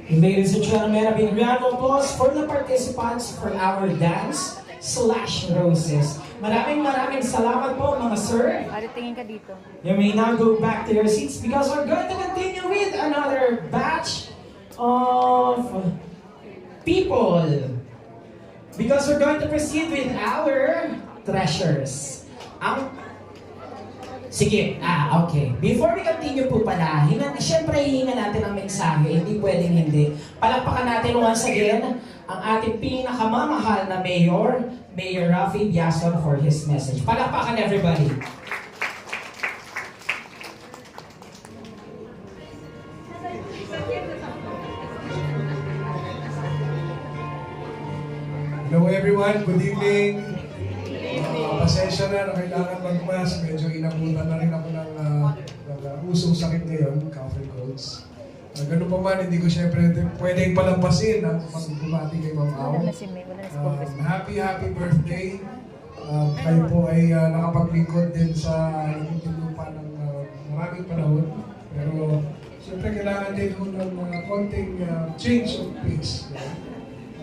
Ladies and gentlemen, a big round of applause for the participants for our dance/roses. Maraming salamat po mga sir. Ari, tingin ka dito. You may now go back to your seats because we're going to continue with another batch of people. Because we're going to proceed with our treasures. Sige, okay. Before we continue po pala, siyempre hihinga natin ang mensahe, hindi pwedeng hindi. Palakpakan natin once again ang ating pinakamamahal na Mayor, Mayor Rafi Biason for his message. Palakpakan everybody. Hello everyone, good evening. Pasensya na kailangan mag-mask. Medyo inabutan na rin ako ng usong sakit ngayon, cough and colds. Ganun pa man, hindi ko syempre pwedeng palampasin ang pagbumati kay Ma'am Au. Happy birthday. Kayo po ay nakapaglingkod din sa lupa ng maraming panahon. Pero syempre kailangan din ho ng konting change of pace.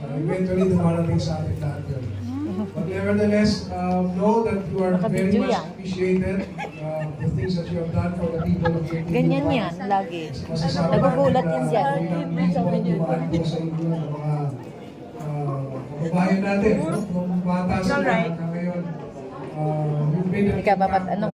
Eventually dumarating sa atin lahat yun. But nevertheless, know that you are very much appreciated. The things that you have done for the people of your Ganyan yan, lagi. Nagugulat yan dyan. Sa inyo ng mga kababayan natin, mga bata sila hanggang ngayon. Ikaw ba, ano?